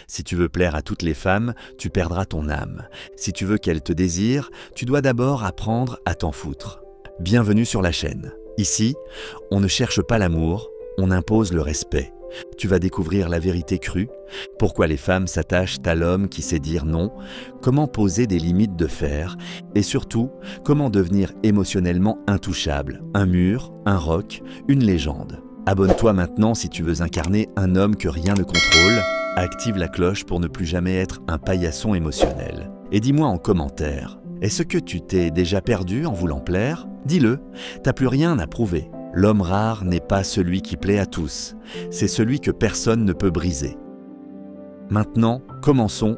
Si tu veux plaire à toutes les femmes, tu perdras ton âme. Si tu veux qu'elles te désirent, tu dois d'abord apprendre à t'en foutre. Bienvenue sur la chaîne. Ici, on ne cherche pas l'amour, on impose le respect. Tu vas découvrir la vérité crue, pourquoi les femmes s'attachent à l'homme qui sait dire non, comment poser des limites de fer et surtout, comment devenir émotionnellement intouchable, un mur, un roc, une légende. Abonne-toi maintenant si tu veux incarner un homme que rien ne contrôle. Active la cloche pour ne plus jamais être un paillasson émotionnel. Et dis-moi en commentaire, est-ce que tu t'es déjà perdu en voulant plaire? Dis-le, t'as plus rien à prouver. L'homme rare n'est pas celui qui plaît à tous, c'est celui que personne ne peut briser. Maintenant, commençons.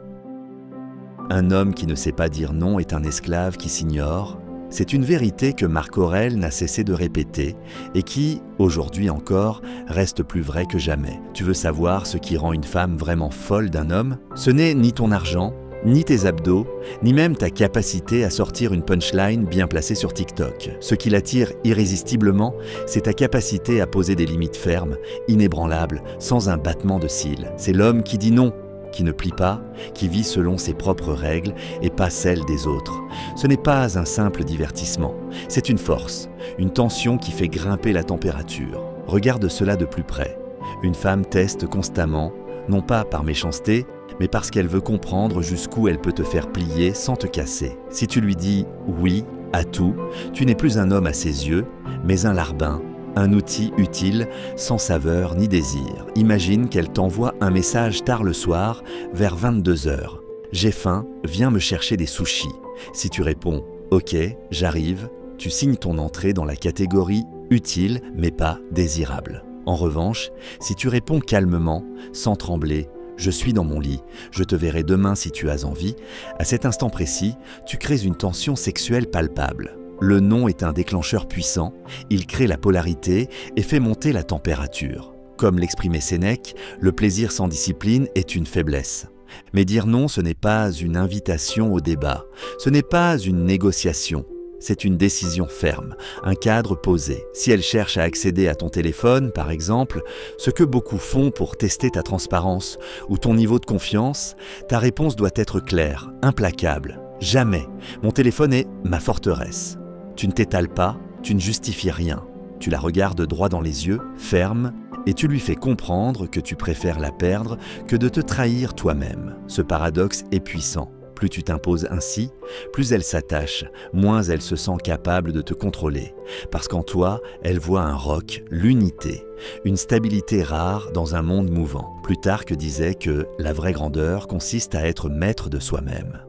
Un homme qui ne sait pas dire non est un esclave qui s'ignore. C'est une vérité que Marc Aurèle n'a cessé de répéter et qui, aujourd'hui encore, reste plus vraie que jamais. Tu veux savoir ce qui rend une femme vraiment folle d'un homme? Ce n'est ni ton argent, ni tes abdos, ni même ta capacité à sortir une punchline bien placée sur TikTok. Ce qui l'attire irrésistiblement, c'est ta capacité à poser des limites fermes, inébranlables, sans un battement de cils. C'est l'homme qui dit non, qui ne plie pas, qui vit selon ses propres règles et pas celles des autres. Ce n'est pas un simple divertissement, c'est une force, une tension qui fait grimper la température. Regarde cela de plus près. Une femme teste constamment, non pas par méchanceté, mais parce qu'elle veut comprendre jusqu'où elle peut te faire plier sans te casser. Si tu lui dis oui à tout, tu n'es plus un homme à ses yeux, mais un larbin, un outil utile, sans saveur ni désir. Imagine qu'elle t'envoie un message tard le soir, vers 22 h. J'ai faim, viens me chercher des sushis. Si tu réponds ok, j'arrive, tu signes ton entrée dans la catégorie utile mais pas désirable. En revanche, si tu réponds calmement, sans trembler, je suis dans mon lit, je te verrai demain si tu as envie, à cet instant précis, tu crées une tension sexuelle palpable. Le non est un déclencheur puissant, il crée la polarité et fait monter la température. Comme l'exprimait Sénèque, le plaisir sans discipline est une faiblesse. Mais dire non, ce n'est pas une invitation au débat, ce n'est pas une négociation. C'est une décision ferme, un cadre posé. Si elle cherche à accéder à ton téléphone, par exemple, ce que beaucoup font pour tester ta transparence ou ton niveau de confiance, ta réponse doit être claire, implacable. Jamais. Mon téléphone est ma forteresse. Tu ne t'étales pas, tu ne justifies rien. Tu la regardes droit dans les yeux, ferme, et tu lui fais comprendre que tu préfères la perdre que de te trahir toi-même. Ce paradoxe est puissant. Plus tu t'imposes ainsi, plus elle s'attache, moins elle se sent capable de te contrôler. Parce qu'en toi, elle voit un roc, l'unité, une stabilité rare dans un monde mouvant. Plutarque disait que la vraie grandeur consiste à être maître de soi-même.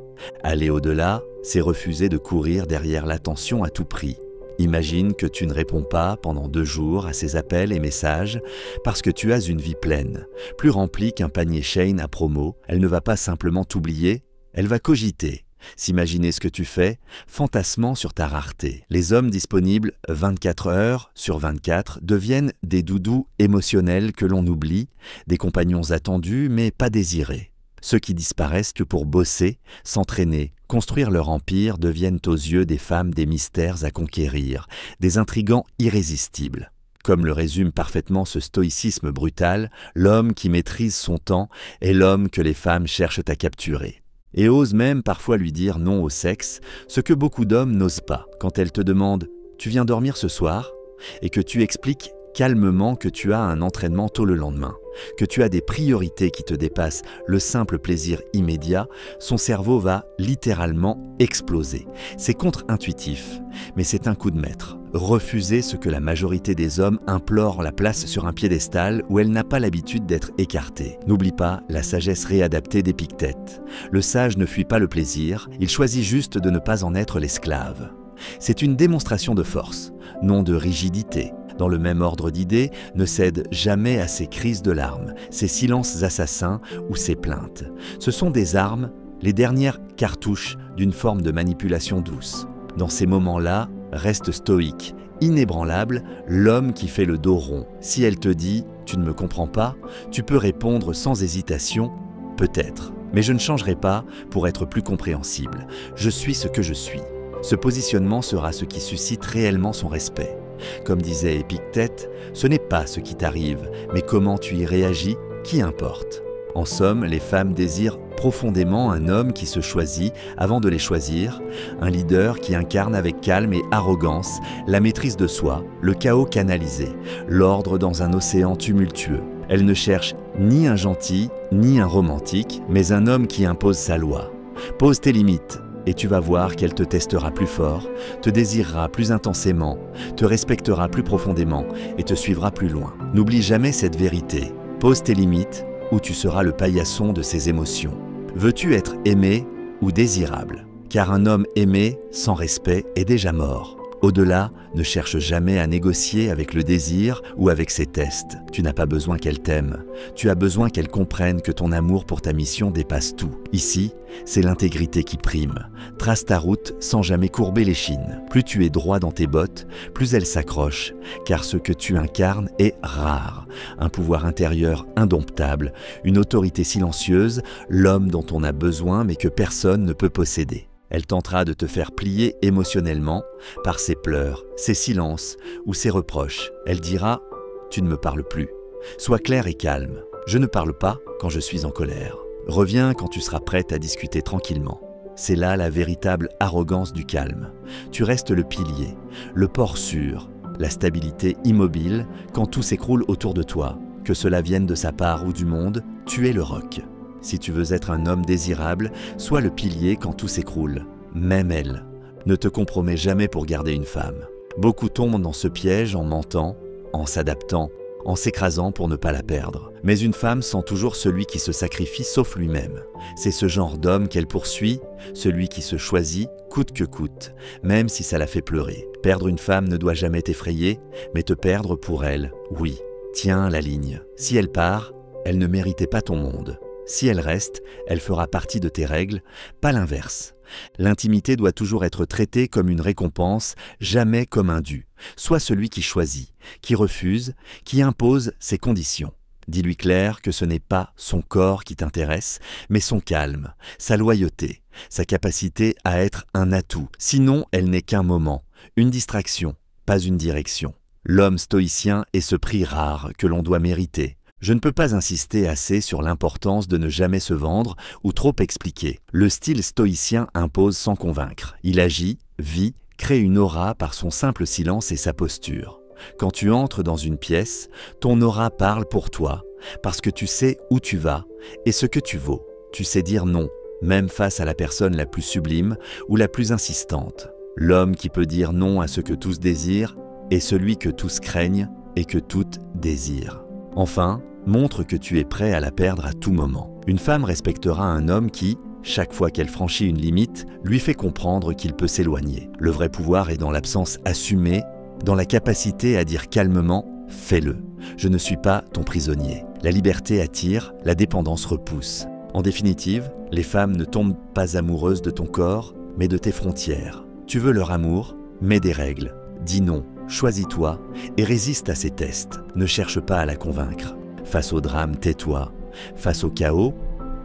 Aller au-delà, c'est refuser de courir derrière l'attention à tout prix. Imagine que tu ne réponds pas pendant 2 jours à ses appels et messages parce que tu as une vie pleine, plus remplie qu'un panier Shein à promo. Elle ne va pas simplement t'oublier, elle va cogiter, s'imaginer ce que tu fais, fantasmant sur ta rareté. Les hommes disponibles 24 h sur 24 deviennent des doudous émotionnels que l'on oublie, des compagnons attendus mais pas désirés. Ceux qui disparaissent que pour bosser, s'entraîner, construire leur empire deviennent aux yeux des femmes des mystères à conquérir, des intrigants irrésistibles. Comme le résume parfaitement ce stoïcisme brutal, l'homme qui maîtrise son temps est l'homme que les femmes cherchent à capturer. Et osent même parfois lui dire non au sexe, ce que beaucoup d'hommes n'osent pas. Quand elle te demande « Tu viens dormir ce soir ?» et que tu expliques calmement que tu as un entraînement tôt le lendemain, que tu as des priorités qui te dépassent le simple plaisir immédiat, son cerveau va littéralement exploser. C'est contre-intuitif, mais c'est un coup de maître. Refuser ce que la majorité des hommes implorent la place sur un piédestal où elle n'a pas l'habitude d'être écartée. N'oublie pas la sagesse réadaptée d'Épictète. Le sage ne fuit pas le plaisir, il choisit juste de ne pas en être l'esclave. C'est une démonstration de force, non de rigidité. Dans le même ordre d'idées, ne cède jamais à ses crises de larmes, ses silences assassins ou ses plaintes. Ce sont des armes, les dernières cartouches d'une forme de manipulation douce. Dans ces moments-là, reste stoïque, inébranlable, l'homme qui fait le dos rond. Si elle te dit « tu ne me comprends pas », tu peux répondre sans hésitation « peut-être ». Mais je ne changerai pas pour être plus compréhensible. Je suis ce que je suis. Ce positionnement sera ce qui suscite réellement son respect. Comme disait Épictète, ce n'est pas ce qui t'arrive, mais comment tu y réagis qui importe. En somme, les femmes désirent profondément un homme qui se choisit avant de les choisir, un leader qui incarne avec calme et arrogance la maîtrise de soi, le chaos canalisé, l'ordre dans un océan tumultueux. Elles ne cherchent ni un gentil, ni un romantique, mais un homme qui impose sa loi. Pose tes limites, et tu vas voir qu'elle te testera plus fort, te désirera plus intensément, te respectera plus profondément et te suivra plus loin. N'oublie jamais cette vérité. Pose tes limites, ou tu seras le paillasson de ses émotions. Veux-tu être aimé ou désirable? Car un homme aimé, sans respect, est déjà mort. Au-delà, ne cherche jamais à négocier avec le désir ou avec ses tests. Tu n'as pas besoin qu'elle t'aime. Tu as besoin qu'elle comprenne que ton amour pour ta mission dépasse tout. Ici, c'est l'intégrité qui prime. Trace ta route sans jamais courber l'échine. Plus tu es droit dans tes bottes, plus elle s'accroche, car ce que tu incarnes est rare. Un pouvoir intérieur indomptable, une autorité silencieuse, l'homme dont on a besoin mais que personne ne peut posséder. Elle tentera de te faire plier émotionnellement par ses pleurs, ses silences ou ses reproches. Elle dira « Tu ne me parles plus ». Sois clair et calme. Je ne parle pas quand je suis en colère. Reviens quand tu seras prête à discuter tranquillement. C'est là la véritable arrogance du calme. Tu restes le pilier, le port sûr, la stabilité immobile quand tout s'écroule autour de toi. Que cela vienne de sa part ou du monde, tu es le roc. Si tu veux être un homme désirable, sois le pilier quand tout s'écroule, même elle. Ne te compromets jamais pour garder une femme. Beaucoup tombent dans ce piège en mentant, en s'adaptant, en s'écrasant pour ne pas la perdre. Mais une femme sent toujours celui qui se sacrifie sauf lui-même. C'est ce genre d'homme qu'elle poursuit, celui qui se choisit coûte que coûte, même si ça la fait pleurer. Perdre une femme ne doit jamais t'effrayer, mais te perdre pour elle, oui. Tiens la ligne. Si elle part, elle ne méritait pas ton monde. Si elle reste, elle fera partie de tes règles, pas l'inverse. L'intimité doit toujours être traitée comme une récompense, jamais comme un dû. Sois celui qui choisit, qui refuse, qui impose ses conditions. Dis-lui clair que ce n'est pas son corps qui t'intéresse, mais son calme, sa loyauté, sa capacité à être un atout. Sinon, elle n'est qu'un moment, une distraction, pas une direction. L'homme stoïcien est ce prix rare que l'on doit mériter. Je ne peux pas insister assez sur l'importance de ne jamais se vendre ou trop expliquer. Le style stoïcien impose sans convaincre. Il agit, vit, crée une aura par son simple silence et sa posture. Quand tu entres dans une pièce, ton aura parle pour toi, parce que tu sais où tu vas et ce que tu vaux. Tu sais dire non, même face à la personne la plus sublime ou la plus insistante. L'homme qui peut dire non à ce que tous désirent est celui que tous craignent et que toutes désirent. Enfin, montre que tu es prêt à la perdre à tout moment. Une femme respectera un homme qui, chaque fois qu'elle franchit une limite, lui fait comprendre qu'il peut s'éloigner. Le vrai pouvoir est dans l'absence assumée, dans la capacité à dire calmement « fais-le, je ne suis pas ton prisonnier ». La liberté attire, la dépendance repousse. En définitive, les femmes ne tombent pas amoureuses de ton corps, mais de tes frontières. Tu veux leur amour, mets des règles. Dis non, choisis-toi et résiste à ces tests. Ne cherche pas à la convaincre. Face au drame, tais-toi. Face au chaos,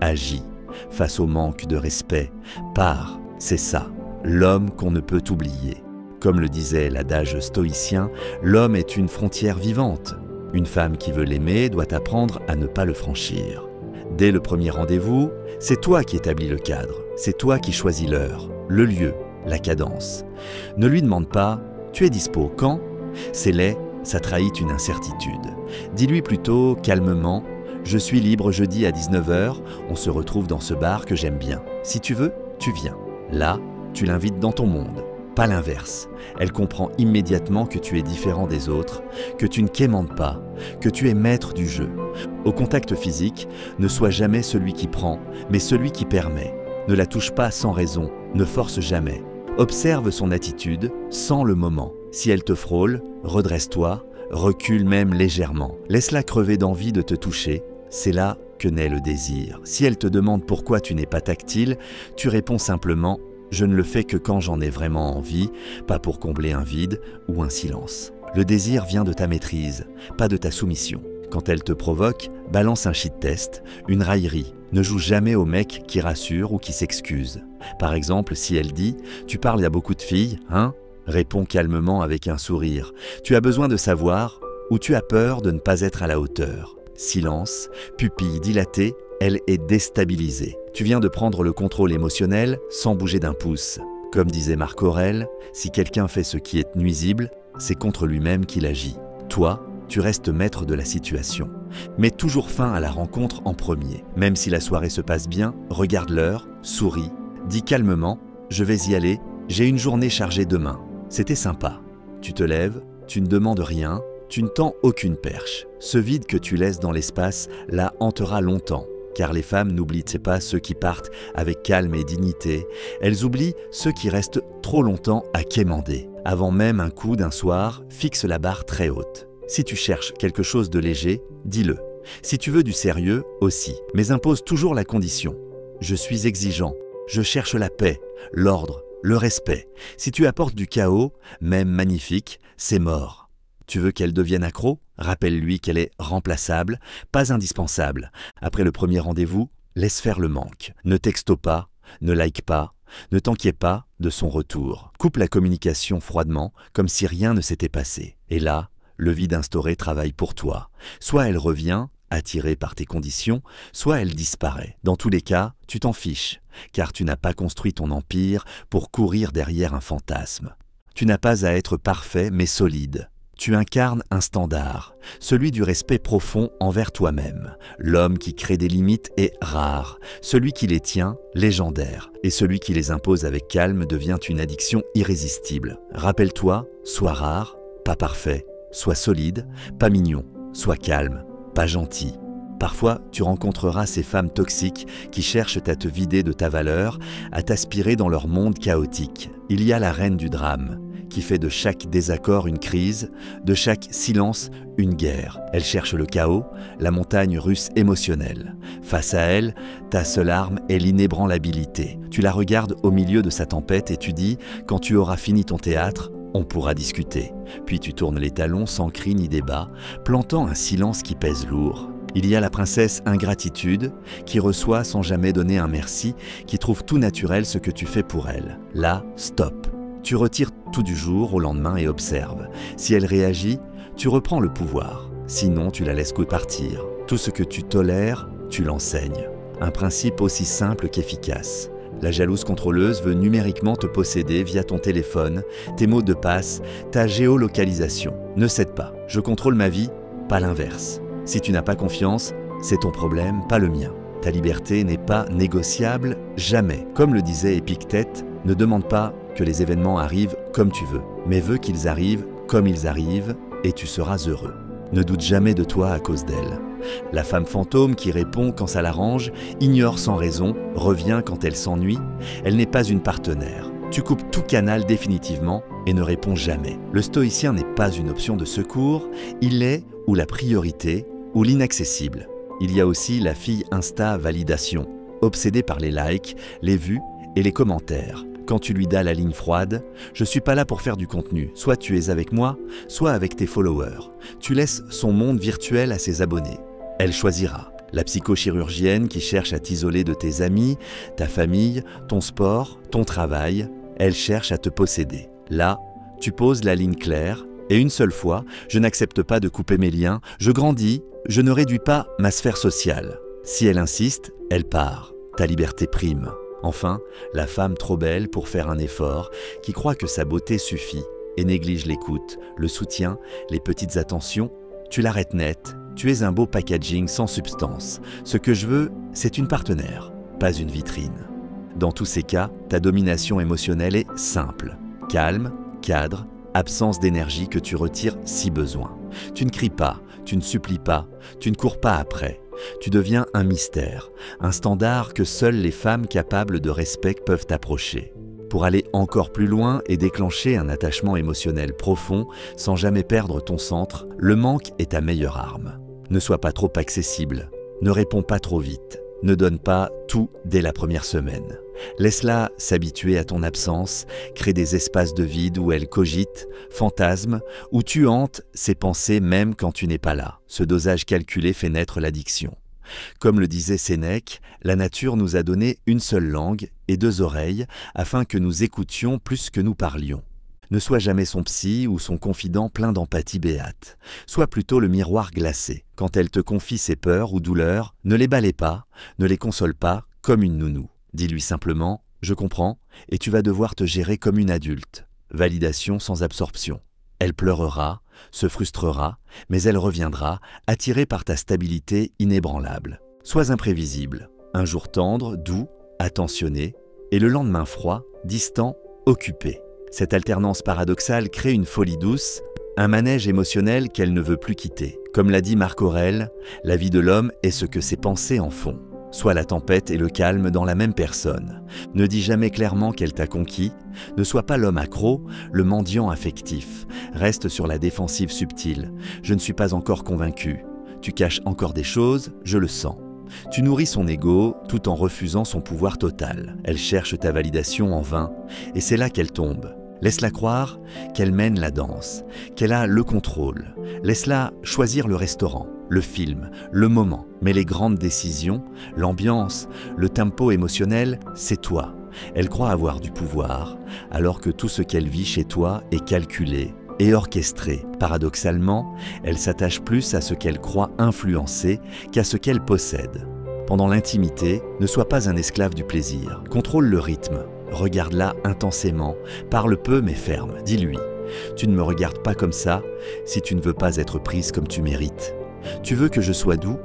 agis. Face au manque de respect, pars. C'est ça, l'homme qu'on ne peut oublier. Comme le disait l'adage stoïcien, l'homme est une frontière vivante. Une femme qui veut l'aimer doit apprendre à ne pas le franchir. Dès le premier rendez-vous, c'est toi qui établis le cadre. C'est toi qui choisis l'heure, le lieu, la cadence. Ne lui demande pas « tu es dispo quand ?» C'est laid, ça trahit une incertitude. Dis-lui plutôt calmement « je suis libre jeudi à 19 h, on se retrouve dans ce bar que j'aime bien. Si tu veux, tu viens. » Là, tu l'invites dans ton monde. Pas l'inverse. Elle comprend immédiatement que tu es différent des autres, que tu ne quémandes pas, que tu es maître du jeu. Au contact physique, ne sois jamais celui qui prend, mais celui qui permet. Ne la touche pas sans raison, ne force jamais. Observe son attitude, sens le moment. Si elle te frôle, redresse-toi, recule même légèrement. Laisse-la crever d'envie de te toucher, c'est là que naît le désir. Si elle te demande pourquoi tu n'es pas tactile, tu réponds simplement « je ne le fais que quand j'en ai vraiment envie, pas pour combler un vide ou un silence ». Le désir vient de ta maîtrise, pas de ta soumission. Quand elle te provoque, balance un shit test, une raillerie. Ne joue jamais au mec qui rassure ou qui s'excuse. Par exemple, si elle dit « tu parles à beaucoup de filles, hein ?» Réponds calmement avec un sourire. Tu as besoin de savoir ou tu as peur de ne pas être à la hauteur. Silence, pupilles dilatées, elle est déstabilisée. Tu viens de prendre le contrôle émotionnel sans bouger d'un pouce. Comme disait Marc Aurèle, si quelqu'un fait ce qui est nuisible, c'est contre lui-même qu'il agit. Toi, tu restes maître de la situation. Mets toujours fin à la rencontre en premier. Même si la soirée se passe bien, regarde l'heure, souris, dis calmement « Je vais y aller, j'ai une journée chargée demain. C'était sympa. » Tu te lèves, tu ne demandes rien, tu ne tends aucune perche. Ce vide que tu laisses dans l'espace la hantera longtemps. Car les femmes n'oublient pas ceux qui partent avec calme et dignité, elles oublient ceux qui restent trop longtemps à quémander. Avant même un coup d'un soir, fixe la barre très haute. Si tu cherches quelque chose de léger, dis-le. Si tu veux du sérieux, aussi. Mais impose toujours la condition. Je suis exigeant, je cherche la paix, l'ordre, le respect. Si tu apportes du chaos, même magnifique, c'est mort. Tu veux qu'elle devienne accro? Rappelle-lui qu'elle est remplaçable, pas indispensable. Après le premier rendez-vous, laisse faire le manque. Ne texte pas, ne like pas, ne t'inquiète pas de son retour. Coupe la communication froidement, comme si rien ne s'était passé. Et là, le vide instauré travaille pour toi. Soit elle revient, attirée par tes conditions, soit elle disparaît. Dans tous les cas, tu t'en fiches, car tu n'as pas construit ton empire pour courir derrière un fantasme. Tu n'as pas à être parfait, mais solide. Tu incarnes un standard, celui du respect profond envers toi-même. L'homme qui crée des limites est rare, celui qui les tient, légendaire. Et celui qui les impose avec calme devient une addiction irrésistible. Rappelle-toi, sois rare, pas parfait, sois solide, pas mignon, sois calme, pas gentil. Parfois, tu rencontreras ces femmes toxiques qui cherchent à te vider de ta valeur, à t'aspirer dans leur monde chaotique. Il y a la reine du drame, qui fait de chaque désaccord une crise, de chaque silence une guerre. Elle cherche le chaos, la montagne russe émotionnelle. Face à elle, ta seule arme est l'inébranlabilité. Tu la regardes au milieu de sa tempête et tu dis « Quand tu auras fini ton théâtre, on pourra discuter. » Puis tu tournes les talons sans cri ni débat, plantant un silence qui pèse lourd. Il y a la princesse ingratitude, qui reçoit sans jamais donner un merci, qui trouve tout naturel ce que tu fais pour elle. Là, stop. Tu retires tout du jour au lendemain et observe. Si elle réagit, tu reprends le pouvoir. Sinon, tu la laisses partir. Tout ce que tu tolères, tu l'enseignes. Un principe aussi simple qu'efficace. La jalouse contrôleuse veut numériquement te posséder via ton téléphone, tes mots de passe, ta géolocalisation. Ne cède pas. Je contrôle ma vie, pas l'inverse. Si tu n'as pas confiance, c'est ton problème, pas le mien. Ta liberté n'est pas négociable, jamais. Comme le disait Épictète, ne demande pas que les événements arrivent comme tu veux, mais veux qu'ils arrivent comme ils arrivent et tu seras heureux. Ne doute jamais de toi à cause d'elle. La femme fantôme qui répond quand ça l'arrange, ignore sans raison, revient quand elle s'ennuie, elle n'est pas une partenaire. Tu coupes tout canal définitivement et ne réponds jamais. Le stoïcien n'est pas une option de secours, il est ou la priorité ou l'inaccessible. Il y a aussi la fille Insta-validation, obsédée par les likes, les vues et les commentaires. Quand tu lui das la ligne froide, je suis pas là pour faire du contenu, soit tu es avec moi, soit avec tes followers. Tu laisses son monde virtuel à ses abonnés. Elle choisira. La psychochirurgienne qui cherche à t'isoler de tes amis, ta famille, ton sport, ton travail, elle cherche à te posséder. Là, tu poses la ligne claire et une seule fois, je n'accepte pas de couper mes liens, je grandis, je ne réduis pas ma sphère sociale. Si elle insiste, elle part. Ta liberté prime. Enfin, la femme trop belle pour faire un effort, qui croit que sa beauté suffit et néglige l'écoute, le soutien, les petites attentions, tu l'arrêtes net, tu es un beau packaging sans substance. Ce que je veux, c'est une partenaire, pas une vitrine. Dans tous ces cas, ta domination émotionnelle est simple, calme, cadre, absence d'énergie que tu retires si besoin. Tu ne cries pas, tu ne supplies pas, tu ne cours pas après. Tu deviens un mystère, un standard que seules les femmes capables de respect peuvent approcher. Pour aller encore plus loin et déclencher un attachement émotionnel profond sans jamais perdre ton centre, le manque est ta meilleure arme. Ne sois pas trop accessible, ne réponds pas trop vite, ne donne pas tout dès la première semaine. Laisse-la s'habituer à ton absence, crée des espaces de vide où elle cogite, fantasme, où tu hantes ses pensées même quand tu n'es pas là. Ce dosage calculé fait naître l'addiction. Comme le disait Sénèque, la nature nous a donné une seule langue et deux oreilles afin que nous écoutions plus que nous parlions. Ne sois jamais son psy ou son confident plein d'empathie béate. Sois plutôt le miroir glacé. Quand elle te confie ses peurs ou douleurs, ne les balaie pas, ne les console pas comme une nounou. Dis-lui simplement « je comprends » et tu vas devoir te gérer comme une adulte. Validation sans absorption. Elle pleurera, se frustrera, mais elle reviendra, attirée par ta stabilité inébranlable. Sois imprévisible. Un jour tendre, doux, attentionné, et le lendemain froid, distant, occupé. Cette alternance paradoxale crée une folie douce, un manège émotionnel qu'elle ne veut plus quitter. Comme l'a dit Marc Aurèle, la vie de l'homme est ce que ses pensées en font. Sois la tempête et le calme dans la même personne. Ne dis jamais clairement qu'elle t'a conquis. Ne sois pas l'homme accro, le mendiant affectif. Reste sur la défensive subtile. Je ne suis pas encore convaincu. Tu caches encore des choses, je le sens. Tu nourris son ego tout en refusant son pouvoir total. Elle cherche ta validation en vain, et c'est là qu'elle tombe. Laisse-la croire qu'elle mène la danse, qu'elle a le contrôle. Laisse-la choisir le restaurant, le film, le moment. Mais les grandes décisions, l'ambiance, le tempo émotionnel, c'est toi. Elle croit avoir du pouvoir, alors que tout ce qu'elle vit chez toi est calculé et orchestré. Paradoxalement, elle s'attache plus à ce qu'elle croit influencer qu'à ce qu'elle possède. Pendant l'intimité, ne sois pas un esclave du plaisir. Contrôle le rythme. Regarde-la intensément, parle peu mais ferme, dis-lui « Tu ne me regardes pas comme ça si tu ne veux pas être prise comme tu mérites. Tu veux que je sois doux?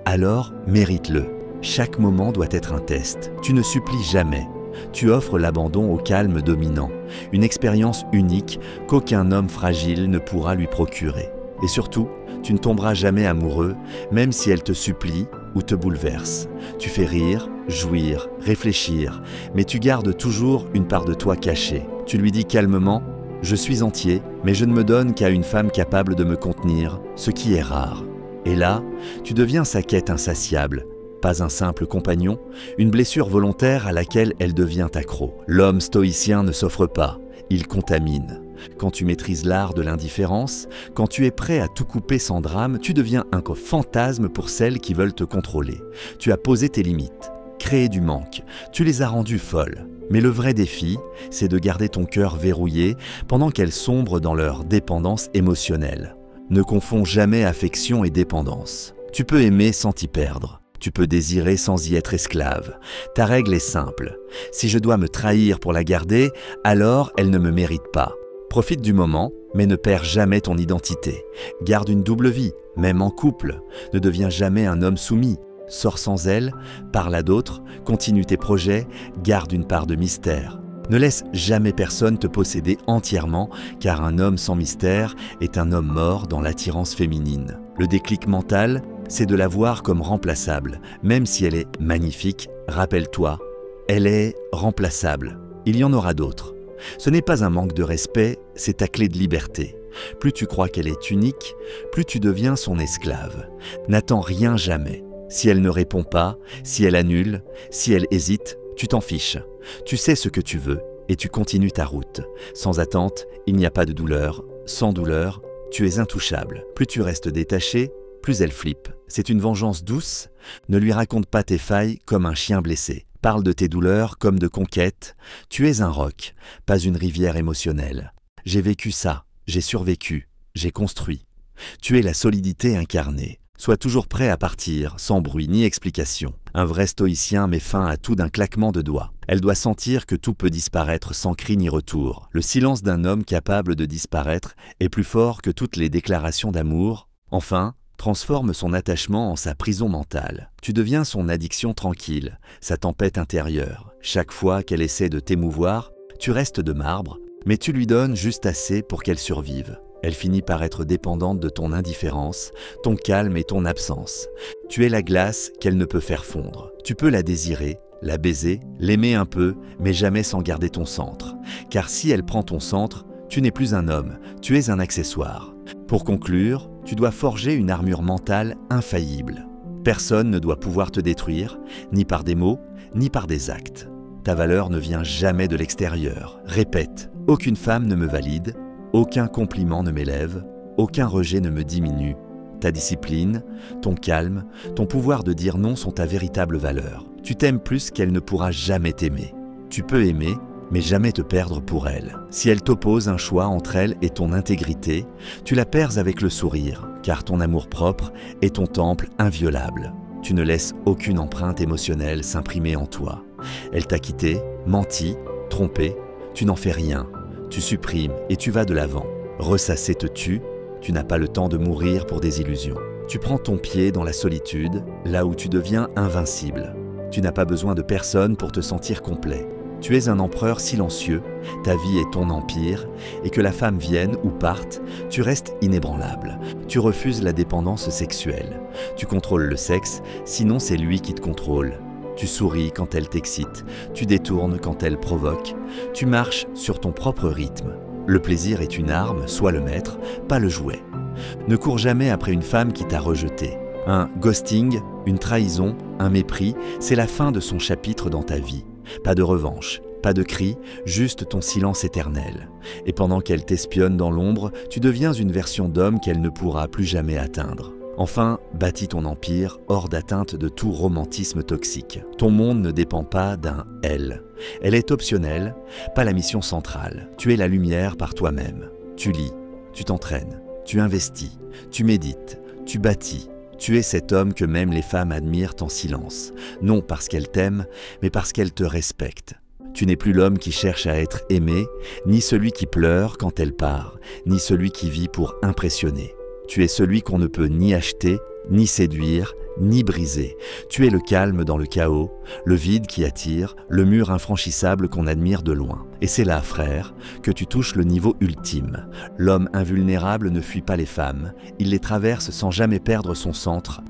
Alors mérite-le. Chaque moment doit être un test. Tu ne supplies jamais. Tu offres l'abandon au calme dominant, une expérience unique qu'aucun homme fragile ne pourra lui procurer. Et surtout, tu ne tomberas jamais amoureux, même si elle te supplie ou te bouleverse. Tu fais rire, jouir, réfléchir, mais tu gardes toujours une part de toi cachée. Tu lui dis calmement « Je suis entier, mais je ne me donne qu'à une femme capable de me contenir, ce qui est rare. » Et là, tu deviens sa quête insatiable. Pas un simple compagnon, une blessure volontaire à laquelle elle devient accro. L'homme stoïcien ne s'offre pas, il contamine. Quand tu maîtrises l'art de l'indifférence, quand tu es prêt à tout couper sans drame, tu deviens un fantasme pour celles qui veulent te contrôler. Tu as posé tes limites, créé du manque, tu les as rendues folles. Mais le vrai défi, c'est de garder ton cœur verrouillé pendant qu'elles sombrent dans leur dépendance émotionnelle. Ne confonds jamais affection et dépendance. Tu peux aimer sans t'y perdre. Tu peux désirer sans y être esclave. Ta règle est simple. Si je dois me trahir pour la garder, alors elle ne me mérite pas. Profite du moment, mais ne perds jamais ton identité. Garde une double vie, même en couple. Ne deviens jamais un homme soumis. Sors sans elle, parle à d'autres, continue tes projets, garde une part de mystère. Ne laisse jamais personne te posséder entièrement, car un homme sans mystère est un homme mort dans l'attirance féminine. Le déclic mental, c'est de la voir comme remplaçable. Même si elle est magnifique, rappelle-toi, elle est remplaçable. Il y en aura d'autres. Ce n'est pas un manque de respect, c'est ta clé de liberté. Plus tu crois qu'elle est unique, plus tu deviens son esclave. N'attends rien jamais. Si elle ne répond pas, si elle annule, si elle hésite, tu t'en fiches. Tu sais ce que tu veux et tu continues ta route. Sans attente, il n'y a pas de douleur. Sans douleur, tu es intouchable. Plus tu restes détaché, plus elle flippe. C'est une vengeance douce. Ne lui raconte pas tes failles comme un chien blessé. Parle de tes douleurs comme de conquêtes. Tu es un roc, pas une rivière émotionnelle. J'ai vécu ça, j'ai survécu, j'ai construit. Tu es la solidité incarnée. Sois toujours prêt à partir, sans bruit ni explication. Un vrai stoïcien met fin à tout d'un claquement de doigts. Elle doit sentir que tout peut disparaître sans cri ni retour. Le silence d'un homme capable de disparaître est plus fort que toutes les déclarations d'amour. Enfin, transforme son attachement en sa prison mentale. Tu deviens son addiction tranquille, sa tempête intérieure. Chaque fois qu'elle essaie de t'émouvoir, tu restes de marbre, mais tu lui donnes juste assez pour qu'elle survive. Elle finit par être dépendante de ton indifférence, ton calme et ton absence. Tu es la glace qu'elle ne peut faire fondre. Tu peux la désirer, la baiser, l'aimer un peu, mais jamais sans garder ton centre. Car si elle prend ton centre, tu n'es plus un homme, tu es un accessoire. Pour conclure, tu dois forger une armure mentale infaillible. Personne ne doit pouvoir te détruire, ni par des mots, ni par des actes. Ta valeur ne vient jamais de l'extérieur. Répète, aucune femme ne me valide, aucun compliment ne m'élève, aucun rejet ne me diminue. Ta discipline, ton calme, ton pouvoir de dire non sont ta véritable valeur. Tu t'aimes plus qu'elle ne pourra jamais t'aimer. Tu peux aimer, mais jamais te perdre pour elle. Si elle t'oppose un choix entre elle et ton intégrité, tu la perds avec le sourire, car ton amour-propre est ton temple inviolable. Tu ne laisses aucune empreinte émotionnelle s'imprimer en toi. Elle t'a quitté, menti, trompé, tu n'en fais rien. Tu supprimes et tu vas de l'avant. Ressasser te tue, tu n'as pas le temps de mourir pour des illusions. Tu prends ton pied dans la solitude, là où tu deviens invincible. Tu n'as pas besoin de personne pour te sentir complet. Tu es un empereur silencieux, ta vie est ton empire, et que la femme vienne ou parte, tu restes inébranlable. Tu refuses la dépendance sexuelle. Tu contrôles le sexe, sinon c'est lui qui te contrôle. Tu souris quand elle t'excite, tu détournes quand elle provoque. Tu marches sur ton propre rythme. Le plaisir est une arme, sois le maître, pas le jouet. Ne cours jamais après une femme qui t'a rejeté. Un ghosting, une trahison, un mépris, c'est la fin de son chapitre dans ta vie. Pas de revanche, pas de cri, juste ton silence éternel. Et pendant qu'elle t'espionne dans l'ombre, tu deviens une version d'homme qu'elle ne pourra plus jamais atteindre. Enfin, bâtis ton empire hors d'atteinte de tout romantisme toxique. Ton monde ne dépend pas d'un « elle ». Elle est optionnelle, pas la mission centrale. Tu es la lumière par toi-même. Tu lis, tu t'entraînes, tu investis, tu médites, tu bâtis. Tu es cet homme que même les femmes admirent en silence, non parce qu'elles t'aiment, mais parce qu'elles te respectent. Tu n'es plus l'homme qui cherche à être aimé, ni celui qui pleure quand elle part, ni celui qui vit pour impressionner. Tu es celui qu'on ne peut ni acheter, ni séduire, ni briser. Tu es le calme dans le chaos, le vide qui attire, le mur infranchissable qu'on admire de loin. Et c'est là, frère, que tu touches le niveau ultime. L'homme invulnérable ne fuit pas les femmes, il les traverse sans jamais perdre son centre.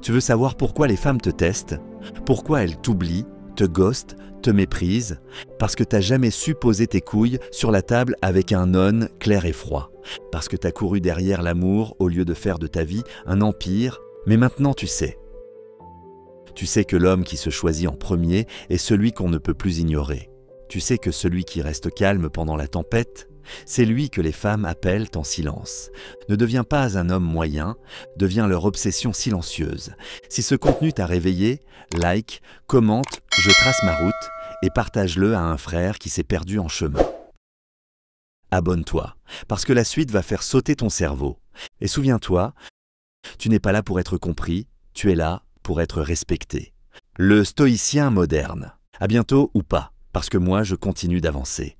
Tu veux savoir pourquoi les femmes te testent? Pourquoi elles t'oublient, te ghostent, te méprisent? Parce que t'as jamais su poser tes couilles sur la table avec un non clair et froid. Parce que t'as couru derrière l'amour au lieu de faire de ta vie un empire. Mais maintenant tu sais. Tu sais que l'homme qui se choisit en premier est celui qu'on ne peut plus ignorer. Tu sais que celui qui reste calme pendant la tempête, c'est lui que les femmes appellent en silence. Ne deviens pas un homme moyen, deviens leur obsession silencieuse. Si ce contenu t'a réveillé, like, commente, je trace ma route et partage-le à un frère qui s'est perdu en chemin. Abonne-toi, parce que la suite va faire sauter ton cerveau. Et souviens-toi, tu n'es pas là pour être compris, tu es là pour être respecté. Le stoïcien moderne. À bientôt ou pas, parce que moi je continue d'avancer.